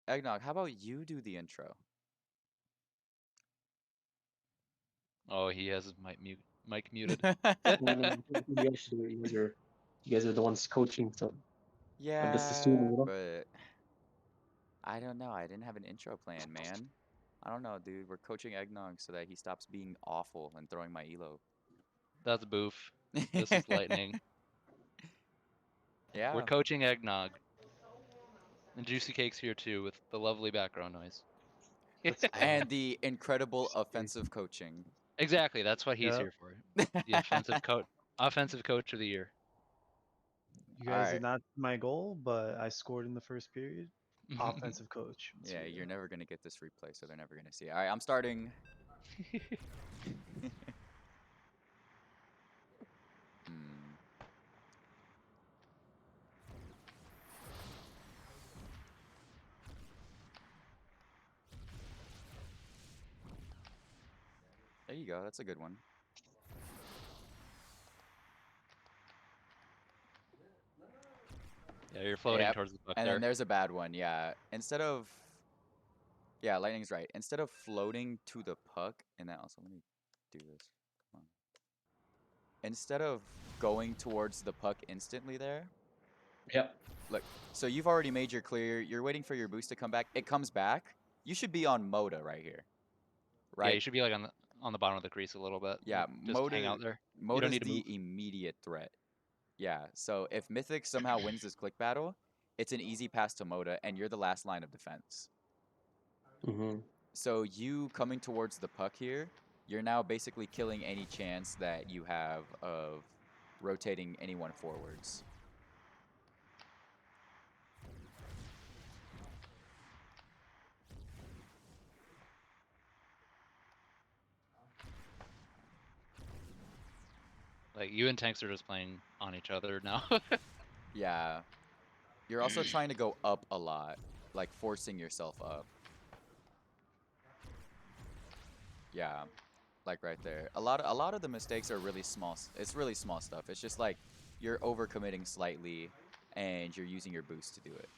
Eggnog, how about you do the intro? Oh, he has his mic muted. No, no, you guys should do it. You guys are the ones coaching, so I'm just Yeah, assuming, you know. but I don't know. I didn't have an intro plan, man. I don't know, dude. We're coaching Eggnog so that he stops being awful and throwing my elo. That's Boof. This is Lightning. We're Yeah. coaching Eggnog. And Juicy Cake's here too with the lovely background noise. Let's go. And the incredible offensive coaching. Exactly, that's what he's Yep. here for. The offensive coach of the year. You All guys did right. not hit my goal, but I scored in the first period. Offensive coach. Yeah, you're never gonna get this replay, so they're never gonna see it. All right, I'm starting. Hmm. There you go. That's a good one. Yeah, you're floating Yep. towards the puck And there. then there's a bad one. Yeah. Yeah, Lightning's right. Instead of floating to the puck, and that also, let me do this. Come on. Instead of going towards the puck instantly there, Yep. look, so you've already made your clear. You're waiting for your boost to come back. It comes back. You should be on Moda right here, Yeah, you right? should be like on the bottom of the crease a little bit. Yeah, Like, just hang out there. You don't Moda's need to move. the immediate threat. Yeah, so if Mythic somehow wins this click battle, it's an easy pass to Moda, and you're the last line of defense. Mm-hmm. So you coming towards the puck here, you're now basically killing any chance that you have of rotating anyone forwards. Like you and Tanks are just playing on each other now. Yeah. You're also trying to go up a lot, like forcing yourself up. Yeah. Like right there. A lot of the mistakes are really small. It's really small stuff. It's just like you're overcommitting slightly and you're using your boost to do it.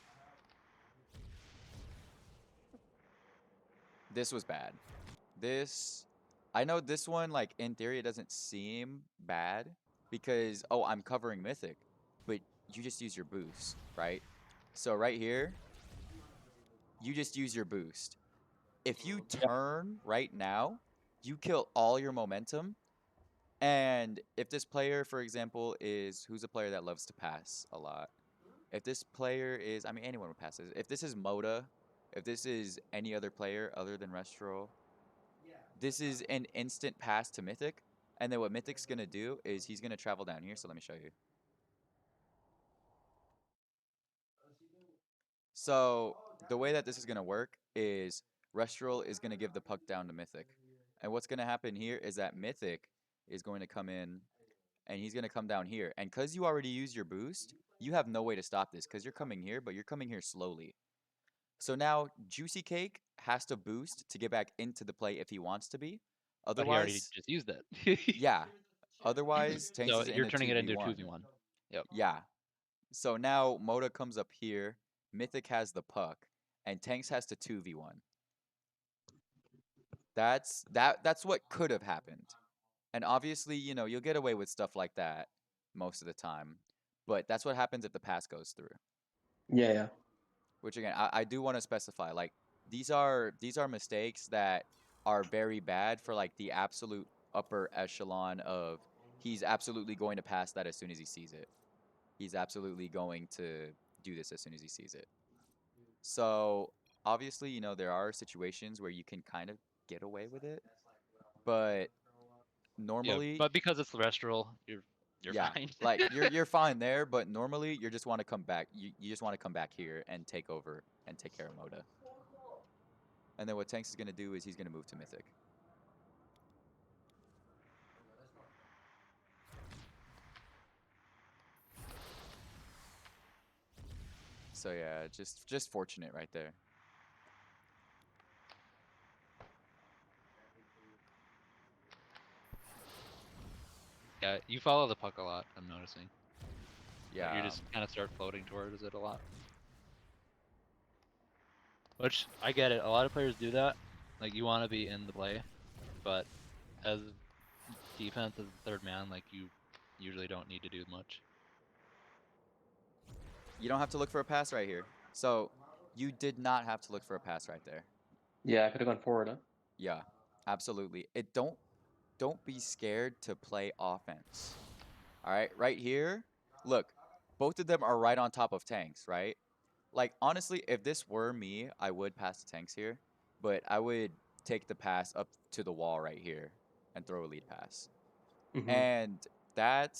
This was bad. I know this one, like, in theory, it doesn't seem bad because, oh, I'm covering Mythic, but you just use your boost, right? So right here, you just use your boost. If you Yep. turn right now, you kill all your momentum. And if this player, for example, who's a player that loves to pass a lot? If this player is, I mean, anyone would pass this. If this is Moda, if this is any other player other than Restro, this is an instant pass to Mythic. And then what Mythic's going to do is he's going to travel down here. So let me show you. So the way that this is going to work is Restral is going to give the puck down to Mythic. And what's going to happen here is that Mythic is going to come in and he's going to come down here. And because you already used your boost, you have no way to stop this because you're coming here, but you're coming here slowly. So now Juicy Cake has to boost to get back into the play if he wants to be. But he already Otherwise, just used it. yeah. Otherwise, Tanks So is in you're a turning it into a 2v1. 2v1. Yep. Yeah. So now Moda comes up here, Mythic has the puck, and Tanks has to 2v1. That's what could have happened. And obviously, you'll get away with stuff like that most of the time. But that's what happens if the pass goes through. Yeah, yeah. Which again, I do want to specify, like, these are mistakes that are very bad for like the absolute upper echelon of he's absolutely going to pass that as soon as he sees it. He's absolutely going to do this as soon as he sees it. So obviously, there are situations where you can kind of get away with it, but Yeah, normally, but because it's the restral, you're yeah, fine. like you're fine there, but normally you just want to come back. You just want to come back here and take over and take care of Moda. And then what Tanks is gonna do is he's gonna move to Mythic. So yeah, just fortunate right there. Yeah, you follow the puck a lot, I'm noticing. Like, Yeah. you just kind of start floating towards it a lot. Which I get it. A lot of players do that. Like you want to be in the play, but as defense as a third man, like you usually don't need to do much. You don't have to look for a pass right here. So you did not have to look for a pass right there. Yeah, I could have gone forward, huh? Yeah, absolutely. Don't be scared to play offense. All right, right here. Look, both of them are right on top of tanks, right? Like honestly, if this were me, I would pass the tanks here, but I would take the pass up to the wall right here and throw a lead pass. Mm-hmm. And that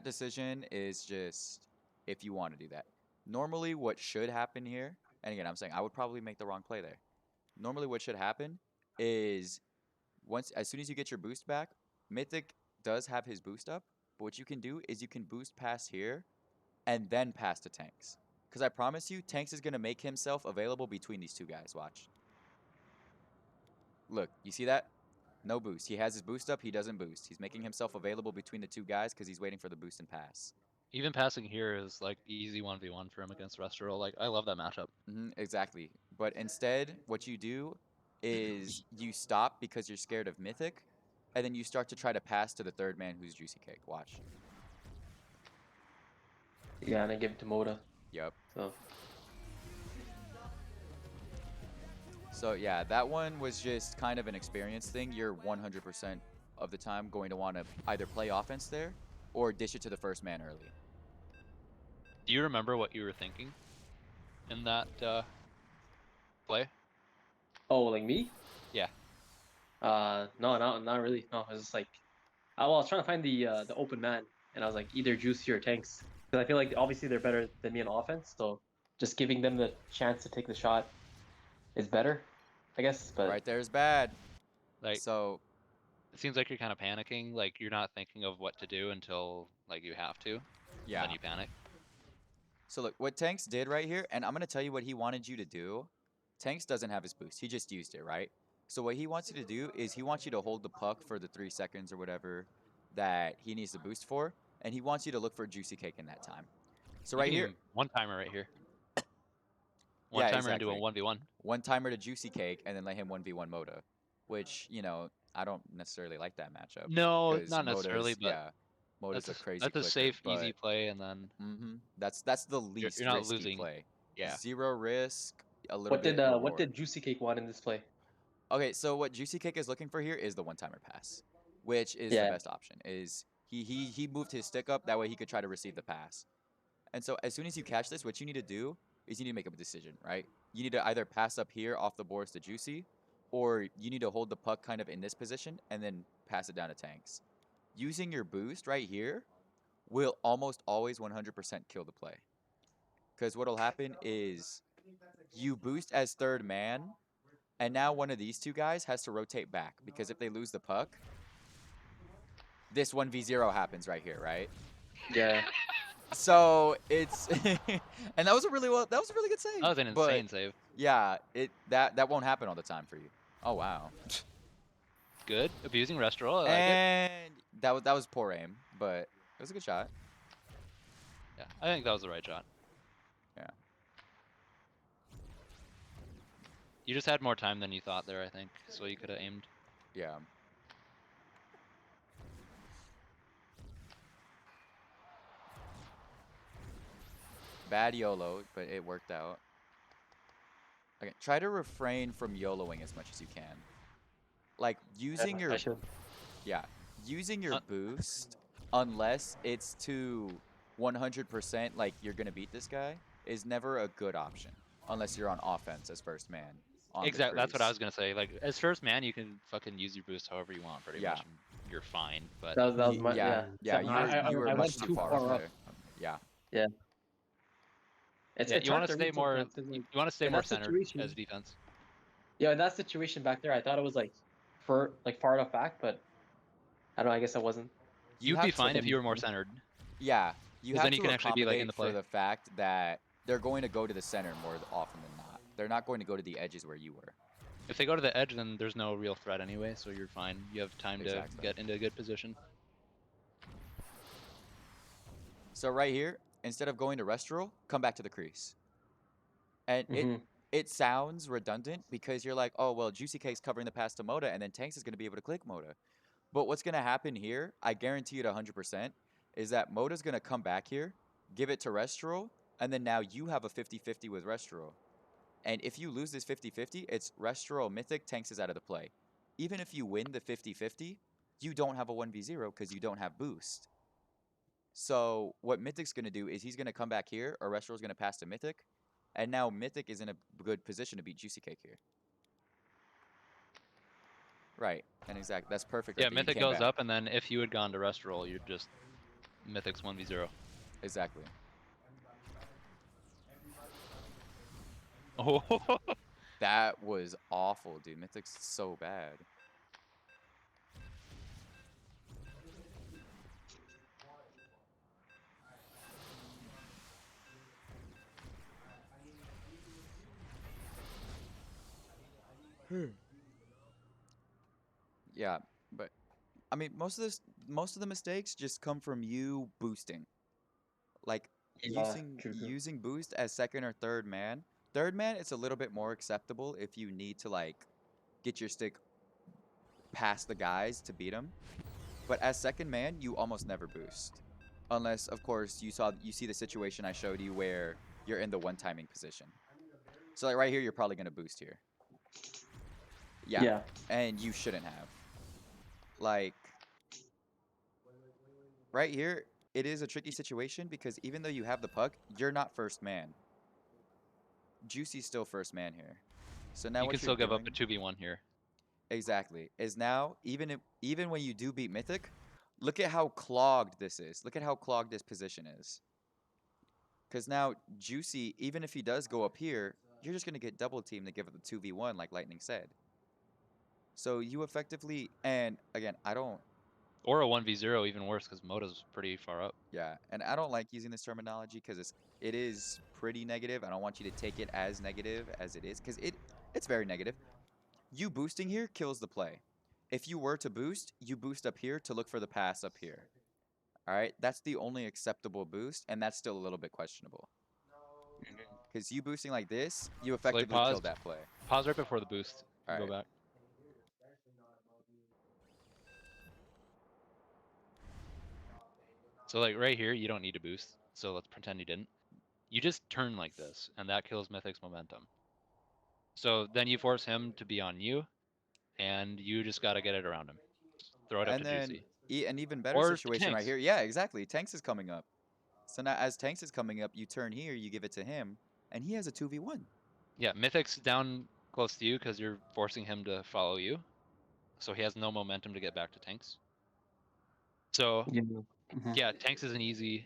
decision is just if you want to do that. Normally what should happen here, and again, I'm saying I would probably make the wrong play there. Normally what should happen is as soon as you get your boost back, Mythic does have his boost up, but what you can do is you can boost past here and then pass to Tanks. Because I promise you, Tanks is going to make himself available between these two guys. Watch. Look, you see that? No boost. He has his boost up. He doesn't boost. He's making himself available between the two guys because he's waiting for the boost and pass. Even passing here is like easy 1v1 for him against Restro. Like I love that matchup. Exactly. But instead, what you do is you stop because you're scared of Mythic, and then you start to try to pass to the third man who's Juicy Cake. Watch. Yeah, and I give it to Moda. Yep. So yeah, that one was just kind of an experience thing. You're 100% of the time going to want to either play offense there or dish it to the first man early. Do you remember what you were thinking in that play? Oh, like me? Yeah. No, not really. No, I was just like, well, I was trying to find the open man, and I was like either Juicy or Tanks, because I feel like obviously they're better than me on offense, so just giving them the chance to take the shot is better, I guess. But Right there is bad. Like So it seems like you're kind of panicking. Like you're not thinking of what to do until like you have to. yeah. And then you panic. So look, what Tanks did right here, and I'm going to tell you what he wanted you to do. Tanks doesn't have his boost. He just used it, right? So what he wants you to do is he wants you to hold the puck for the 3 seconds or whatever that he needs the boost for, and he wants you to look for Juicy Cake in that time. So right here, one timer right here. Yeah, One timer into a exactly. 1v1. One timer to Juicy Cake and then let him 1v1 Moda, which, you know, I don't necessarily like that matchup. No, 'Cause not necessarily, Moda's, but yeah, Moda's a crazy that's a clicker, safe, but easy play, and then that's the least you're not risky losing. play. Yeah. 0 risk, a little what bit did reward. Juicy Cake want in this play? Okay, so what Juicy Cake is looking for here is the one-timer pass, which is the Yeah. best option. Is he moved his stick up, that way he could try to receive the pass. And so as soon as you catch this, what you need to do is you need to make a decision, right? You need to either pass up here off the boards to Juicy, or you need to hold the puck kind of in this position and then pass it down to Tanks. Using your boost right here will almost always 100% kill the play. Because what'll happen is you boost as third man, and now one of these two guys has to rotate back, because if they lose the puck, this 1v0 happens right here, right? Yeah. So it's and that was a really good save. That was an insane save. Yeah, that won't happen all the time for you. Oh wow. Good. Abusing Restro. I like it. And that was poor aim, but it was a good shot. Yeah, I think that was the right shot. Yeah. You just had more time than you thought there, I think, so you could have aimed. Yeah. Bad YOLO, but it worked out. Okay, try to refrain from YOLOing as much as you can. Like using your using your boost, unless it's to 100% like you're gonna beat this guy, is never a good option unless you're on offense as first man. Exactly, that's what I was gonna say. Like as first man, you can fucking use your boost however you want, pretty much. And you're fine. But that was my yeah. You were I much went too far up. there. Yeah. Yeah. It's you want to stay more. You want to stay more centered as defense. Yeah, in that situation back there, I thought it was like far enough back, but I don't know. I guess I wasn't. You'd be fine if you were more centered. Yeah, you have then you to can actually be like in the play. for the fact that they're going to go to the center more often than not. They're not going to go to the edges where you were. If they go to the edge, then there's no real threat anyway, so you're fine. You have time to get into a good position. So right here, instead of going to Restro, come back to the crease. And it sounds redundant because you're like, oh, well, Juicy Cake's covering the pass to Moda, and then Tanks is going to be able to click Moda. But what's going to happen here, I guarantee it 100%, is that Moda's going to come back here, give it to Restro, and then now you have a 50-50 with Restro. And if you lose this 50-50, it's Restro Mythic, Tanks is out of the play. Even if you win the 50-50, you don't have a 1v0 because you don't have boost. So what Mythic's going to do is he's going to come back here, or Restro's going to pass to Mythic, and now Mythic is in a good position to beat Juicy Cake here. Right, and exactly, that's perfect right Yeah, there. You Mythic came goes back. up, and then if you had gone to rest roll, you'd just Mythic's 1v0. Exactly. Oh, That was awful, dude. Mythic's so bad. Yeah, but I mean, most of the mistakes just come from you boosting. Like Yeah, true. using boost as second or third man. Third man, it's a little bit more acceptable if you need to like get your stick past the guys to beat them. But as second man, you almost never boost. Unless, of course, you see the situation I showed you where you're in the one timing position. So like right here, you're probably gonna boost here. Yeah. Yeah. And you shouldn't have. Like right here, it is a tricky situation because even though you have the puck, you're not first man. Juicy's still first man here. So now you what can you're still give up doing a 2v1 here. exactly is now even when you do beat Mythic, look at how clogged this is. Look at how clogged this position is. Because now Juicy, even if he does go up here, you're just gonna get double teamed to give up the 2v1 like Lightning said. So you effectively, and again, I don't, Or a 1v0, even worse, because Moda's pretty far up. yeah, and I don't like using this terminology because it is pretty negative. I don't want you to take it as negative as it is because it's very negative. You boosting here kills the play. If you were to boost, you boost up here to look for the pass up here. All right, that's the only acceptable boost, and that's still a little bit questionable. Because you boosting like this, you So like effectively killed that play. pause right before the boost. All Go right. back. So like right here, you don't need to boost. So let's pretend you didn't. You just turn like this, and that kills Mythic's momentum. So then you force him to be on you, and you just got to get it around him. Throw it up And to then Juicy. an even better Or to situation right Tanks. here. Yeah, exactly. Tanks is coming up. So now as Tanks is coming up, you turn here, you give it to him, and he has a 2v1. Yeah, Mythic's down close to you because you're forcing him to follow you. So he has no momentum to get back to Tanks. So yeah, Tanks is an easy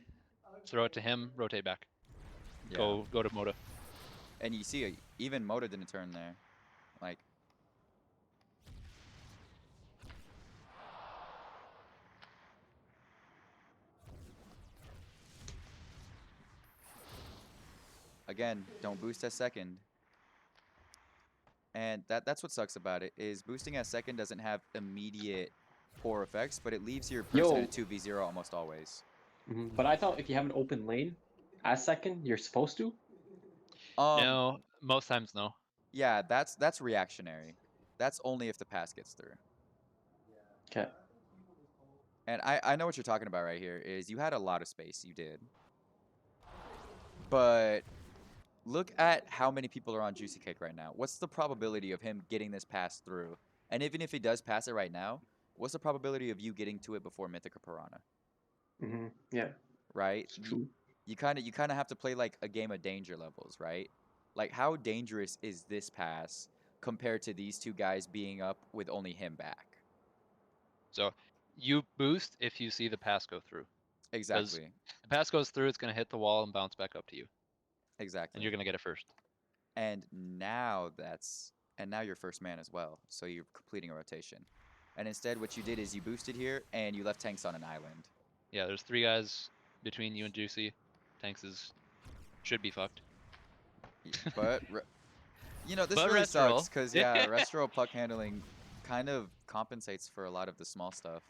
throw it to him, rotate back. Yeah. Go to Moda. And you see, even Moda didn't turn there. Like, again, don't boost as second. And that's what sucks about it, is boosting as second doesn't have immediate poor effects, but it leaves your person in a 2v0 almost always. But I thought if you have an open lane as second, you're supposed to. No, most times no. Yeah, that's reactionary. That's only if the pass gets through. Okay. And I know what you're talking about right here, is you had a lot of space, you did. But look at how many people are on Juicy Cake right now. What's the probability of him getting this pass through? And even if he does pass it right now, what's the probability of you getting to it before Mythic or Piranha? Yeah. Right? It's true. You kind of have to play like a game of danger levels, right? Like how dangerous is this pass compared to these two guys being up with only him back? So you boost if you see the pass go through. Exactly. If the pass goes through, it's going to hit the wall and bounce back up to you. Exactly. And you're going to get it first. And now you're first man as well. So you're completing a rotation. And instead what you did is you boosted here and you left Tanks on an island. Yeah, there's 3 guys between you and Juicy. Tanks should be fucked. But you know, this But really rest roll. sucks because yeah, restro puck handling kind of compensates for a lot of the small stuff.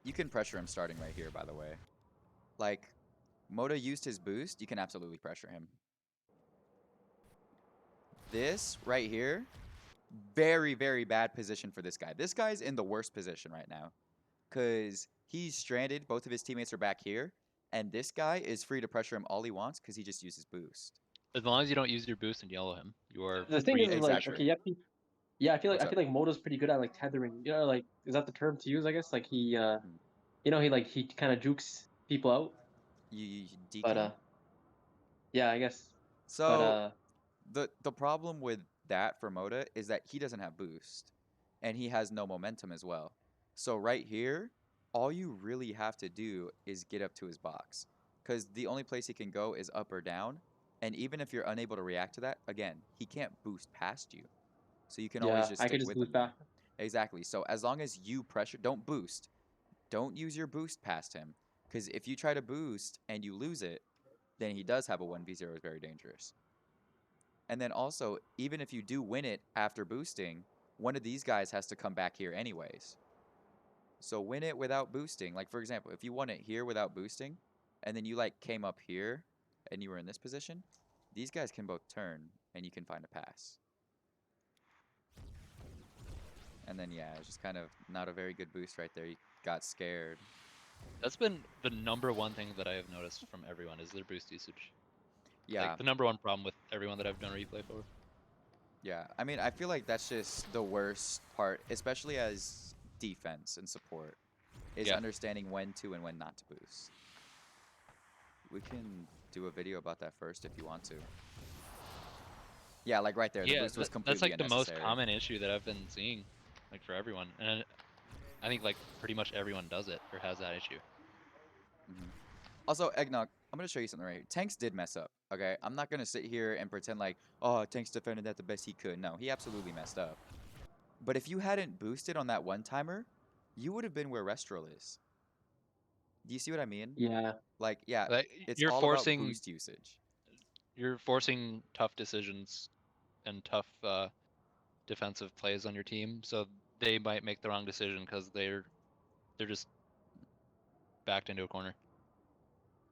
you can pressure him starting right here, by the way. Like, Moda used his boost, you can absolutely pressure him. This right here, very, very bad position for this guy. This guy's in the worst position right now. Because he's stranded, both of his teammates are back here, and this guy is free to pressure him all he wants because he just uses boost. As long as you don't use your boost and yellow him, you are The thing free is, to like, pressure. okay, yeah, I feel like What's up? Moto's pretty good at like tethering. You know, like, is that the term to use? I guess like he, Hmm. you know, he kind of jukes people out. You But DK? yeah, I guess. But So the problem with that for Moda is that he doesn't have boost, and he has no momentum as well. So right here, all you really have to do is get up to his box, because the only place he can go is up or down, and even if you're unable to react to that, again, he can't boost past you. So you can always yeah, just I stick could just with him boost there. back. Exactly. So as long as you pressure, don't boost. Don't use your boost past him, because if you try to boost and you lose it, then he does have a 1v0 is very dangerous. And then also, even if you do win it after boosting, one of these guys has to come back here anyways. So win it without boosting. Like, for example, if you won it here without boosting, and then you, like, came up here, and you were in this position, these guys can both turn, and you can find a pass. And then, yeah, it's just kind of not a very good boost right there. You got scared. That's been the #1 thing that I have noticed from everyone is their boost usage. Yeah. Like the #1 problem with everyone that I've done replay for. Yeah, I mean, I feel like that's just the worst part, especially as defense and support, is Yeah. understanding when to and when not to boost. We can do a video about that first if you want to. Yeah, like right there, the Yeah, boost was that's completely like the most unnecessary. common issue that I've been seeing, like for everyone, and I think like pretty much everyone does it or has that issue. Mhm. Also, Eggnog, I'm gonna show you something right here. Tanks did mess up, okay? I'm not gonna sit here and pretend like, oh, Tanks defended that the best he could. No, he absolutely messed up. But if you hadn't boosted on that one timer, you would have been where Restral is. Do you see what I mean? Yeah. Like, yeah, Like it's all about boost usage. you're forcing tough decisions and tough defensive plays on your team, so they might make the wrong decision because they're just backed into a corner.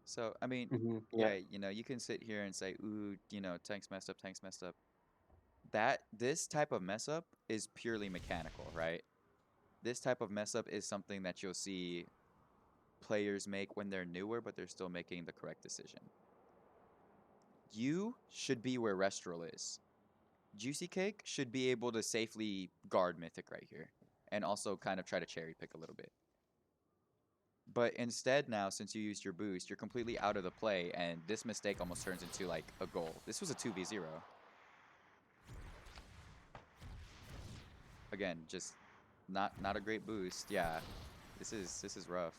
So, I mean, Yeah. yeah, you know, you can sit here and say, ooh, you know, Tanks messed up, Tanks messed up. This type of mess up is purely mechanical, right? This type of mess up is something that you'll see players make when they're newer, but they're still making the correct decision. You should be where Restral is. Juicy Cake should be able to safely guard Mythic right here, and also kind of try to cherry pick a little bit. But instead now, since you used your boost, you're completely out of the play, and this mistake almost turns into like a goal. This was a 2v0. Again, just not a great boost. Yeah, this is rough.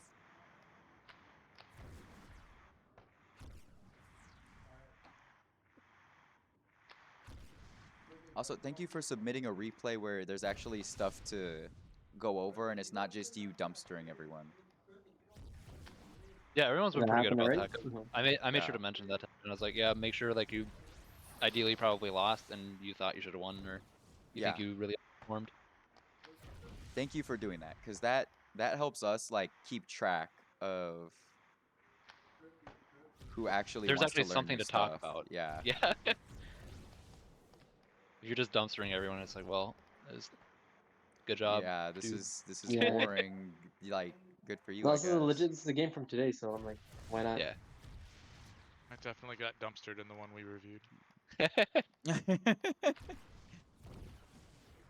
Also, thank you for submitting a replay where there's actually stuff to go over, and it's not just you dumpstering everyone. Yeah, everyone's Did been that pretty good happen about already? that. 'Cause Mhm. I made sure Yeah. to mention that, and I was like, yeah, make sure like you ideally probably lost and you thought you should have won, or you think Yeah. you really performed. Thank you for doing that, because that helps us like keep track of who actually There's wants to actually learn something new to talk stuff. about. Yeah. Yeah. If you're just dumpstering everyone, it's like, well, it's good job, Yeah, dude. this is Yeah. boring. Like, good for you, No, I this is a guess. legit. This is a game from today, so I'm like, why not? Yeah. I definitely got dumpstered in the one we reviewed.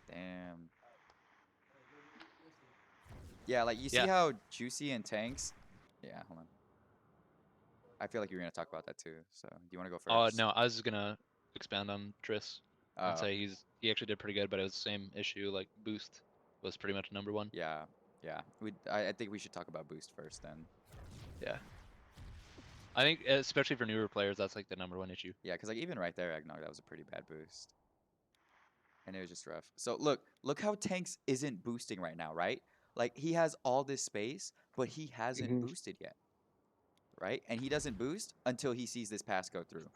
Damn. Yeah, like you see Yeah. how Juicy and Tanks. Yeah, hold on. I feel like you're gonna talk about that too. So, do you want to go Oh first? no, I was just gonna expand on Triss and Oh, say he actually did pretty good, but it was the same issue. Like boost was pretty much #1. yeah, yeah. I think we should talk about boost first then. Yeah. I think especially for newer players, that's like the #1 issue. Yeah, because like even right there, Eggnog, that was a pretty bad boost. And it was just rough. So look how Tanks isn't boosting right now, right? Like he has all this space, but he hasn't boosted yet, right? And he doesn't boost until he sees this pass go through.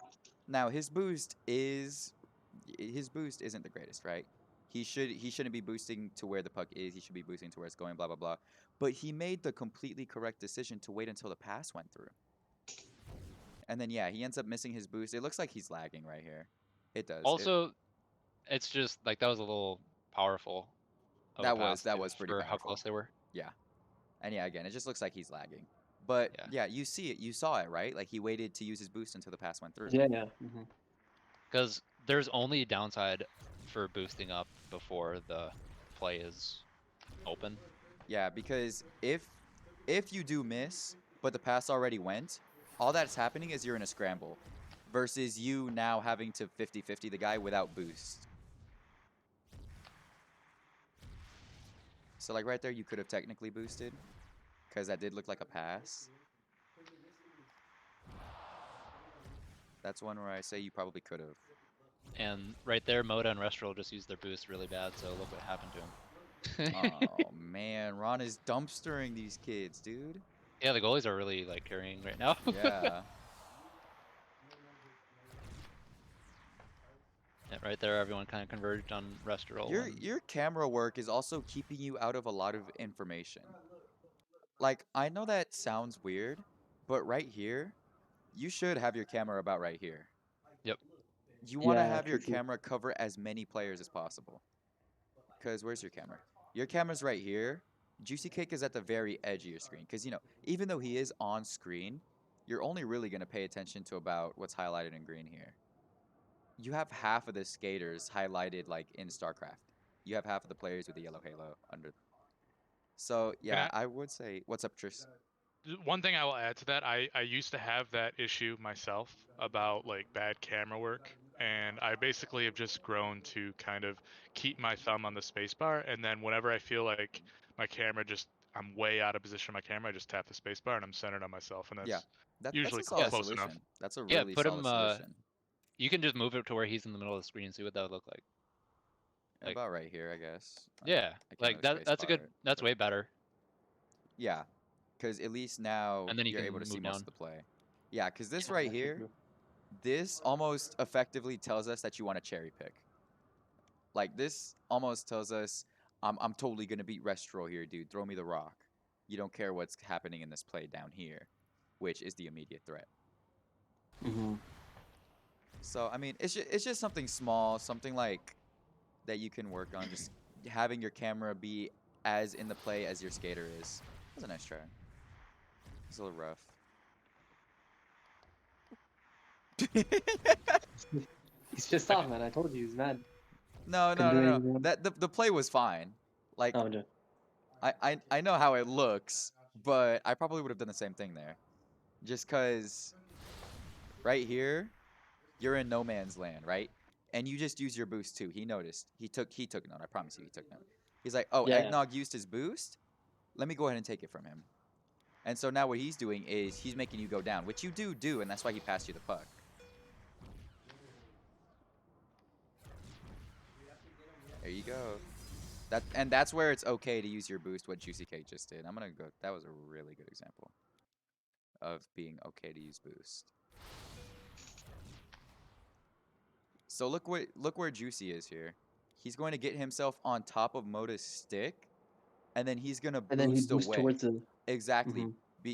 Now his boost isn't the greatest, right? He shouldn't be boosting to where the puck is. He should be boosting to where it's going, blah blah blah. but he made the completely correct decision to wait until the pass went through. And then yeah, he ends up missing his boost. It looks like he's lagging right here. It does. Also, it's just like that was a little powerful of a That pass was pretty for how powerful. close they were. Yeah. And yeah, again, it just looks like he's lagging. But Yeah. yeah, you see it. You saw it, right? Like he waited to use his boost until the pass went through. Yeah, yeah. Mm-hmm. Because there's only a downside for boosting up before the play is open. Yeah, because if you do miss, but the pass already went, all that's happening is you're in a scramble versus you now having to 50-50 the guy without boost. So like right there, you could have technically boosted because that did look like a pass. That's one where I say you probably could have. And right there, Moda and Restral just used their boost really bad, so look what happened to him. Oh man, Ron is dumpstering these kids, dude. Yeah, the goalies are really like carrying right now. Yeah. Yeah, right there, everyone kind of converged on Restral. Your camera work is also keeping you out of a lot of information. Like, I know that sounds weird, but right here, you should have your camera about right here. Yep. You want to Yeah, have your true, true. camera cover as many players as possible. Because where's your camera? Your camera's right here. Juicy Cake is at the very edge of your screen. Because, you know, even though he is on screen, you're only really going to pay attention to about what's highlighted in green here. You have half of the skaters highlighted like in StarCraft. You have half of the players with the yellow halo under. So yeah, I would say, what's up, Tris? One thing I will add to that, I used to have that issue myself about like bad camera work, and I basically have just grown to kind of keep my thumb on the spacebar, and then whenever I feel like my camera just I'm way out of position on my camera, I just tap the spacebar and I'm centered on myself, and Yeah, that's that's usually a solid close solution. enough. That's a Yeah, really put solid him. solution. You can just move it to where he's in the middle of the screen and see what that would look like. Like- About right here, I guess. Yeah, I can't like really that. That's a spacebar good. it, That's but- way better. Yeah, because at least now And then you you're can able to see move most down. of the play. Yeah, because this Yeah, right true, here, true. this almost effectively tells us that you want to cherry pick. Like this almost tells us, I'm totally gonna beat Restro here, dude. Throw me the rock. You don't care what's happening in this play down here, which is the immediate threat. Mm-hmm. So I mean, it's just something small, something like that you can work on. Just having your camera be as in the play as your skater is. That was a nice try. It's a little rough. He's pissed off, man. I told you he's mad. No, Couldn't do anything. That the play was fine. Like No, I'm just. I know how it looks, but I probably would have done the same thing there. Just cause right here, you're in no man's land, right? And you just use your boost too. He noticed. He took note. I promise you he took note. He's like, oh, Yeah, yeah. Eggnog used his boost. Let me go ahead and take it from him. And so now what he's doing is he's making you go down, which you do, and that's why he passed you the puck. There you go. That's where it's okay to use your boost, what Juicy Cake just did. I'm gonna go. That was a really good example of being okay to use boost. So look where Juicy is here. He's going to get himself on top of Moda's stick, and then he's gonna And then he boost boosts away. towards the. Exactly. Mhm.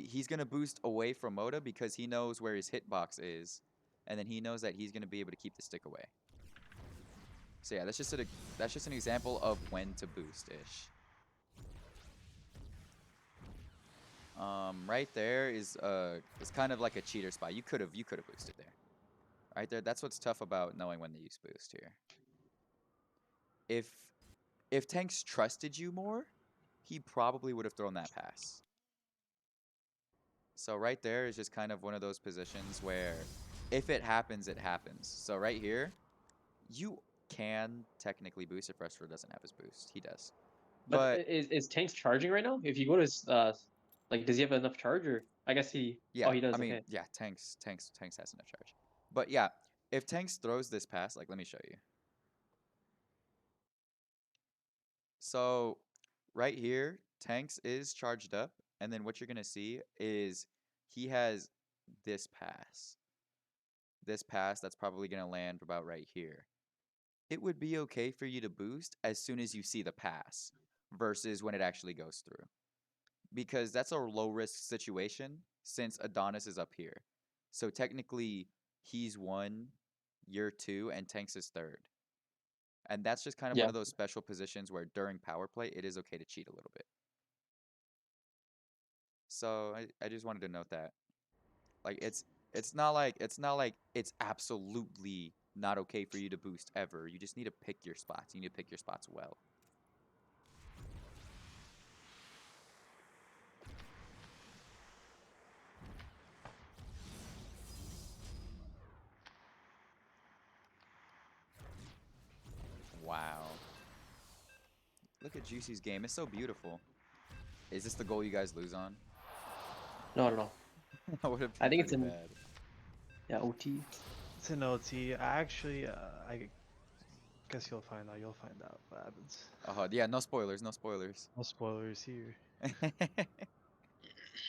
He's gonna boost away from Moda because he knows where his hitbox is, and then he knows that he's gonna be able to keep the stick away. So yeah, that's just an example of when to boost ish. Right there is kind of like a cheater spot. You could have boosted there. Right there, that's what's tough about knowing when to use boost here. If Tanks trusted you more, he probably would have thrown that pass. So right there is just kind of one of those positions where if it happens, it happens. So right here, you can technically boost if Restro doesn't have his boost. He does. But is Tank's charging right now? If you go to his like, does he have enough charge, or I guess he? Yeah, Oh, he does. I mean, Okay. yeah, Tanks has enough charge. But yeah, if Tanks throws this pass, like let me show you. So right here, Tanks is charged up, and then what you're gonna see is he has this pass. This pass that's probably gonna land about right here. It would be okay for you to boost as soon as you see the pass versus when it actually goes through. because that's a low risk situation since Adonis is up here. So technically, he's 1, you're 2, and Tanks is 3rd. And that's just kind of one Yeah. of those special positions where during power play, it is okay to cheat a little bit. So I just wanted to note that. Like it's not like it's absolutely not okay for you to boost ever. You just need to pick your spots. You need to pick your spots well. Wow. Look at Juicy's game. It's so beautiful. Is this the goal you guys lose on? No, no, no. That would have I been think it's pretty in bad. yeah OT. It's an OT. I actually, I guess you'll find out. You'll find out what happens. Yeah, no spoilers, no spoilers. No spoilers here.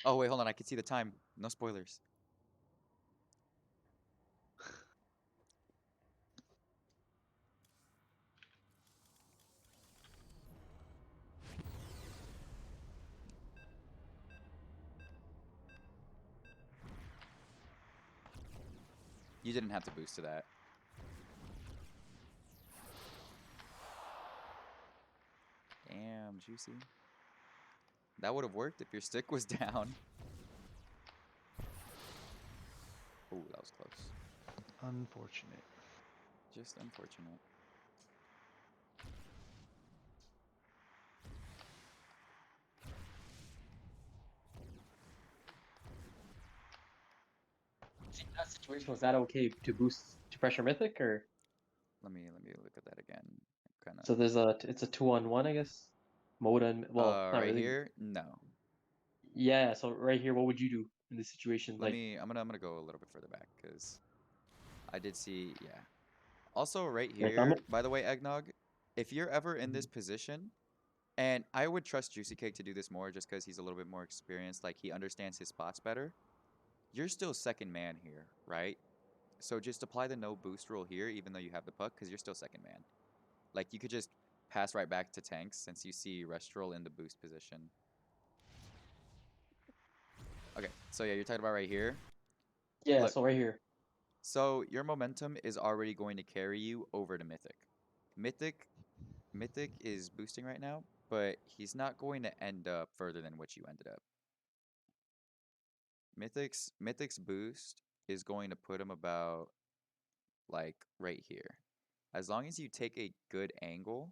Oh, wait, hold on. I can see the time. No spoilers. You didn't have to boost to that. Damn, Juicy. That would have worked if your stick was down. Oh, that was close. Unfortunate. Just unfortunate. In that situation, was that okay to boost to pressure mythic or? Let me look at that again. Kind of. So there's it's a 2-on-1, I guess. Moda and well, not Right really. here? No. Yeah. So right here, what would you do in this situation? Let me. I'm gonna go a little bit further back because I did see. Yeah. Also, right like I'm. here, by the way, Eggnog, if you're ever in this position, and I would trust Juicy Cake to do this more just because he's a little bit more experienced, like he understands his spots better. You're still second man here, right? So just apply the no boost rule here, even though you have the puck, because you're still second man. Like you could just pass right back to Tanks since you see Restral in the boost position. Okay, so yeah, you're talking about right here. Yeah. Look, So right here. so your momentum is already going to carry you over to Mythic. Mythic is boosting right now, but he's not going to end up further than what you ended up. Mythic's boost is going to put him about like right here. As long as you take a good angle,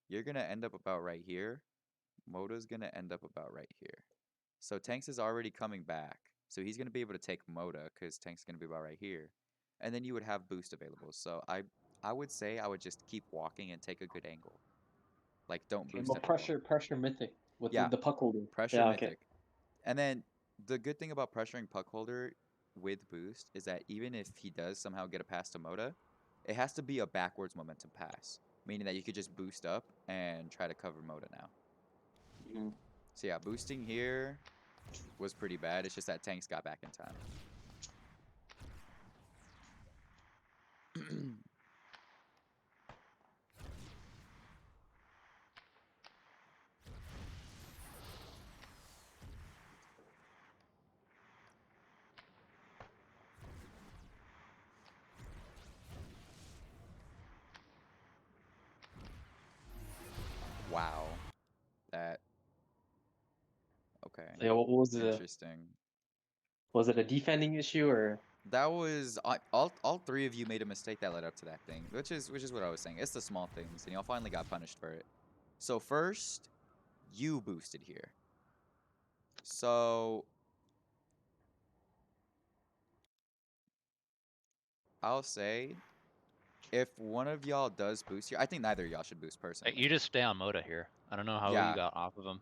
you're gonna end up about right here. Moda's gonna end up about right here. So Tanks is already coming back. So he's gonna be able to take Moda because Tank's gonna be about right here. And then you would have boost available. So I would say I would just keep walking and take a good angle. Like don't Okay, boost but everyone. pressure mythic with Yeah, the puck holder. pressure Yeah. Okay. Mythic. And then the good thing about pressuring puck holder with boost is that even if he does somehow get a pass to Moda, it has to be a backwards momentum pass, meaning that you could just boost up and try to cover Moda now. Mhm. So yeah, boosting here was pretty bad. It's just that Tanks got back in time. Wow. That okay. Yeah. What was the? Interesting. Was it a defending issue or? That was all three of you made a mistake that led up to that thing, which is what I was saying. It's the small things, and y'all finally got punished for it. So first, you boosted here. So I'll say if one of y'all does boost here, I think neither of y'all should boost personally. You just stay on Moda here. I don't know how Yeah. you got off of him.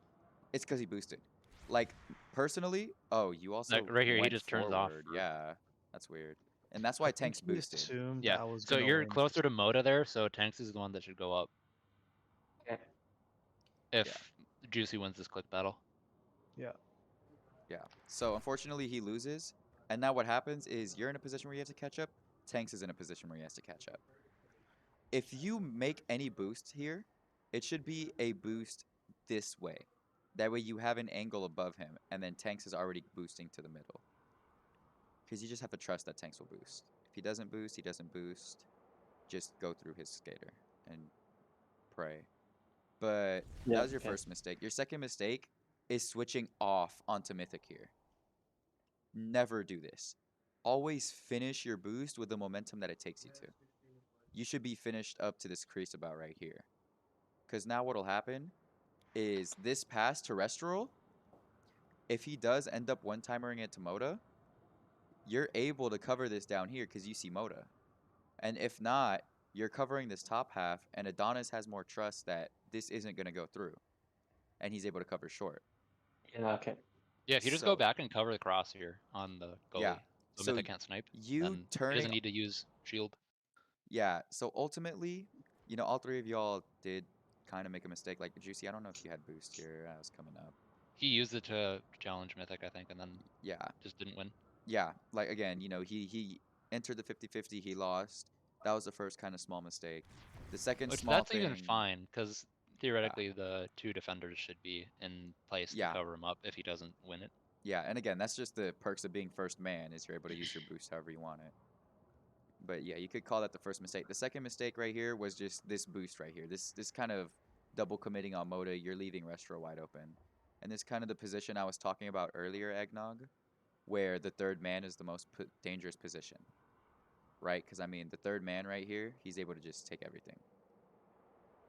It's because he boosted. Like personally, oh, you also Like right here, he went just turns off. forward. Yeah, that's weird. And that's why I think Tanks he boosted. assumed Yeah. I was So gonna you're win. closer to Moda there, so Tanks is the one that should go up Okay. if Yeah. Juicy wins this click battle. Yeah. Yeah. So unfortunately, he loses. And now what happens is you're in a position where you have to catch up. Tanks is in a position where he has to catch up. If you make any boost here, it should be a boost this way. That way you have an angle above him, and then Tanks is already boosting to the middle. Because you just have to trust that Tanks will boost. If he doesn't boost, he doesn't boost. Just go through his skater and pray. But that was your first mistake. Your second mistake is switching off onto Mythic here. Never do this. Always finish your boost with the momentum that it takes you to. You should be finished up to this crease about right here. Because now what'll happen is this pass terrestrial, if he does end up one-timering it to Moda, you're able to cover this down here because you see Moda. And if not, you're covering this top half, and Adonis has more trust that this isn't going to go through. And he's able to cover short. Yeah, okay. Yeah, if you just go back and cover the cross here on the goalie, yeah. so Mythic can't snipe, you then he doesn't need to use shield. Yeah, so ultimately, you know, all three of y'all did kind of make a mistake. Like, Juicy, I don't know if you had boost here. I was coming up. He used it to challenge Mythic, I think, and then just didn't win. Yeah, like, again, you know, he entered the 50-50, he lost. That was the first kind of small mistake. The second small thing... That's even fine, because theoretically the two defenders should be in place to cover him up if he doesn't win it. Yeah, and again, that's just the perks of being first man, is you're able to use your boost however you want it. But yeah, you could call that the first mistake. The second mistake right here was just this boost right here. This kind of double committing on Moda, you're leaving Restro wide open. And this kind of the position I was talking about earlier, Eggnog, where the third man is the most dangerous position. Right? Because, I mean, the third man right here, he's able to just take everything.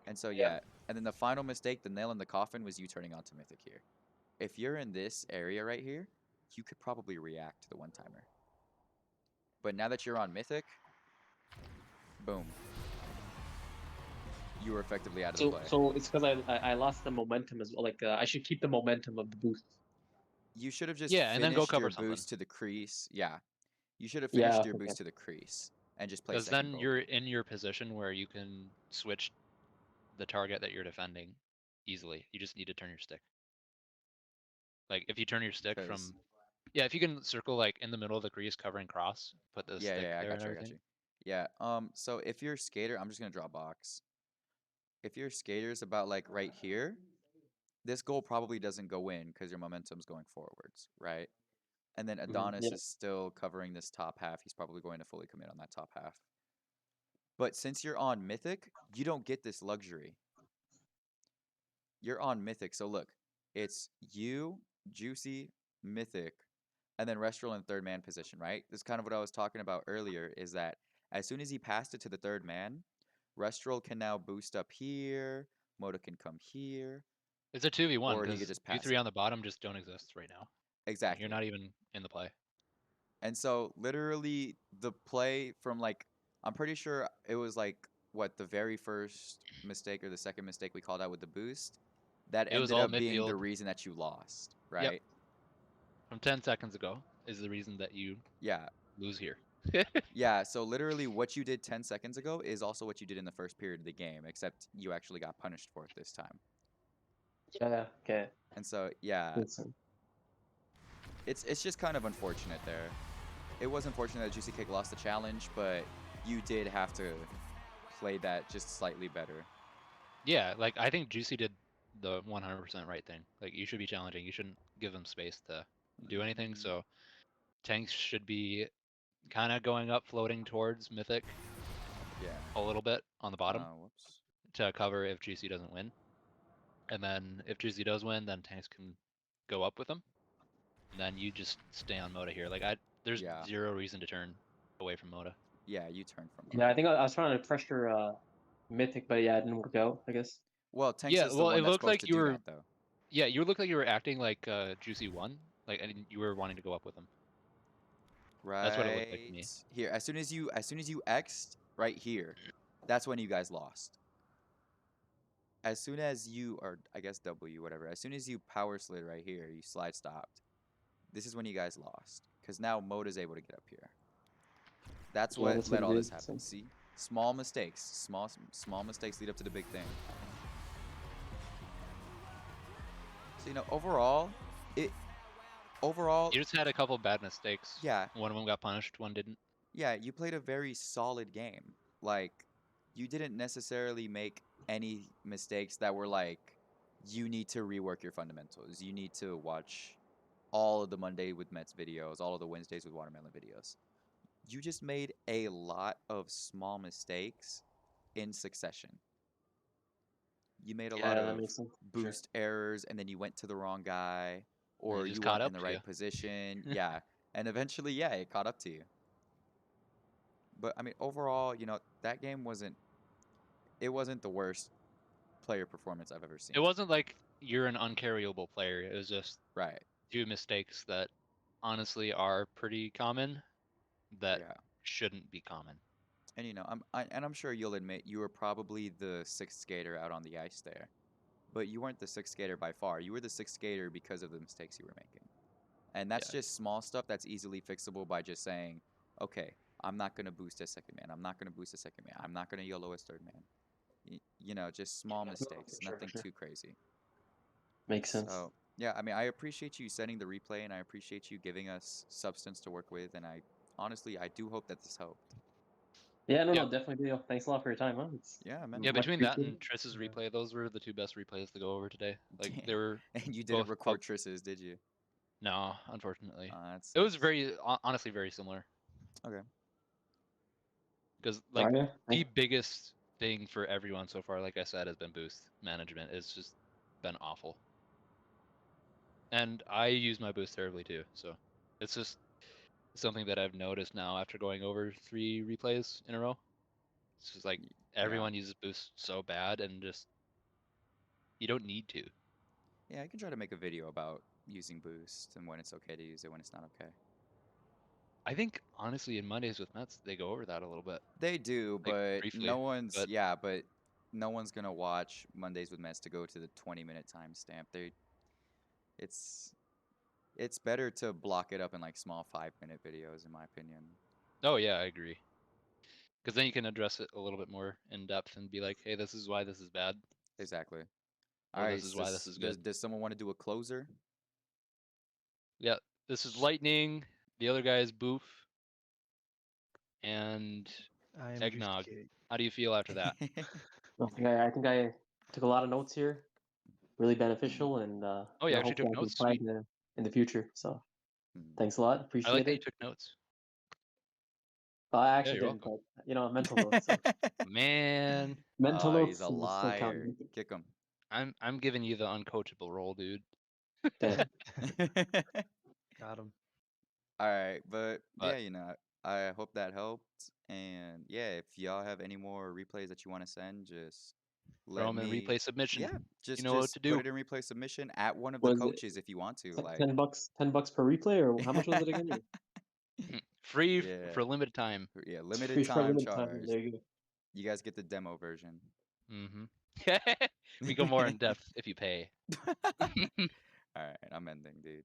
And so, yeah. And then the final mistake, the nail in the coffin, was you turning onto Mythic here. If you're in this area right here, you could probably react to the one-timer. But now that you're on Mythic, boom. You were effectively out of the play. So it's because I lost the momentum as well. Like, I should keep the momentum of the boost. You should have just finished and then go cover your boost to the crease. Yeah. You should have finished your boost to the crease and just play second Because then you're in your position where you can switch the target that you're defending easily. You just need to turn your stick. Like, if you turn your stick from... Yeah, if you can circle, like, in the middle of the crease covering cross, put the stick there and everything. I got you. Yeah, so if you're skater, I'm just going to draw a box. If your skater's about, like, right here, this goal probably doesn't go in because your momentum's going forwards, right? And then Adonis is still covering this top half. He's probably going to fully commit on that top half. But since you're on Mythic, you don't get this luxury. You're on Mythic, so look. It's you, Juicy, Mythic, and then Restral in third man position, right? This is kind of what I was talking about earlier, is that as soon as he passed it to the third man, Restral can now boost up here, Moda can come here. It's a 2v1, because you three on the bottom just don't exist right now. Exactly. You're not even in the play. And so, literally, the play from, like, I'm pretty sure it was, like, what, the very first mistake or the second mistake we called out with the boost? That ended up being the reason that you lost, right? Yep. From 10 seconds ago is the reason that you lose here. Yeah, so literally what you did 10 seconds ago is also what you did in the first period of the game, except you actually got punished for it this time. Yeah, okay. And so, yeah, it's just kind of unfortunate there. It was unfortunate that Juicy Cake lost the challenge, but you did have to play that just slightly better. Yeah, like, I think Juicy did the 100% right thing. Like, you should be challenging. You shouldn't give him space to do anything, so Tanks should be kind of going up, floating towards Mythic a little bit on the bottom to cover if Juicy doesn't win. And then if Juicy does win, then Tanks can go up with him. And then you just stay on Moda here. Like, there's zero reason to turn away from Moda. Yeah, you turn from Moda. Yeah, I think I was trying to pressure Mythic, but yeah, it didn't work out, I guess. Well, Tanks is the one that's supposed to do that, though. Yeah, you looked like you were acting like Juicy won. Like, and you were wanting to go up with him. Right. That's what it looked like to me. Here, as soon as you X'd right here, that's when you guys lost. As soon as you, or I guess W, whatever, as soon as you power slid right here, you slide stopped. This is when you guys lost. Because now Moda's able to get up here. That's what let all this happen. See? Small mistakes. Small mistakes lead up to the big thing. So, you know, overall, you just had a couple bad mistakes. Yeah. One of them got punished, one didn't. Yeah, you played a very solid game. Like, you didn't necessarily make any mistakes that were, like, you need to rework your fundamentals. You need to watch all of the Monday with Mets videos, all of the Wednesdays with Watermelon videos. You just made a lot of small mistakes in succession. You made a lot Yeah, that of makes sense. Sure. boost errors, and then you went to the wrong guy, or it you just caught weren't in up the to right you. position. Yeah. And eventually, yeah, it caught up to you. But I mean, overall, that game wasn't the worst player performance I've ever seen. It wasn't like you're an uncarryable player. It was just Right. 2 mistakes that honestly are pretty common that Yeah. shouldn't be common. And I'm sure you'll admit you were probably the sixth skater out on the ice there. But you weren't the sixth skater by far. You were the sixth skater because of the mistakes you were making. And that's Yeah. just small stuff that's easily fixable by just saying, okay, I'm not going to boost as second man. I'm not going to boost as second man. I'm not going to YOLO as third man. Just small No, mistakes, for sure, nothing too crazy. Makes sense. So, yeah, I mean, I appreciate you setting the replay, and I appreciate you giving us substance to work with. And honestly, I do hope that this helped. Yeah, no, Yeah. no, definitely. Thanks a lot for your time, huh? Yeah, man. Yeah, Much between that and appreciated. Triss's Yeah. replay, those were the 2 best replays to go over today. Like Damn. they were And you didn't both record Triss's, did you? No, unfortunately. That It was sucks. very honestly very similar. Okay. Because like Alright, yeah. the biggest thing for everyone so far, like I said, has been boost management. It's just been awful. And I use my boost terribly too, so it's just something that I've noticed now after going over 3 replays in a row. It's just like everyone uses boost so bad, and just you don't need to. Yeah, I can try to make a video about using boost and when it's okay to use it, when it's not okay. I think honestly in Mondays with Mets they go over that a little bit. They do, Like, but briefly, but but no one's gonna watch Mondays with Mets to go to the 20-minute timestamp. It's better to block it up in like small 5-minute videos, in my opinion. oh yeah, I agree. Because then you can address it a little bit more in depth and be like, hey, this is why this is bad. Exactly. Or All right. this is why this is good. Does someone want to do a closer? Yeah, this is Lightning. The other guy is Boof. And I am Eggnog. juicy cake. How do you feel after that? I think I took a lot of notes here. Really beneficial, and Oh, you you know, actually took hopefully I can notes? apply Sweet. it in the future. So Hmm. thanks a lot. I Appreciate like that you it. took notes. I Yeah, actually you're didn't, welcome. but mental notes. So Man, mental Oh, he's notes a still count. liar. Kick him. I'm giving you the uncoachable role, dude. Damn. Got him. All right, but But yeah, I hope that helped. And yeah, if y'all have any more replays that you want to send, just throw let them in me. replay submission. Yeah, You know what to put do. it in replay submission at one of the Was it? coaches if you want It's to. like Like, $10, $10 per replay, or how much was it again? Free yeah, for limited time. yeah, It's limited free for a time limited time. charge. There you go. You guys get the demo version. Mm-hmm. We go more in depth if you pay. All right, I'm ending, dude.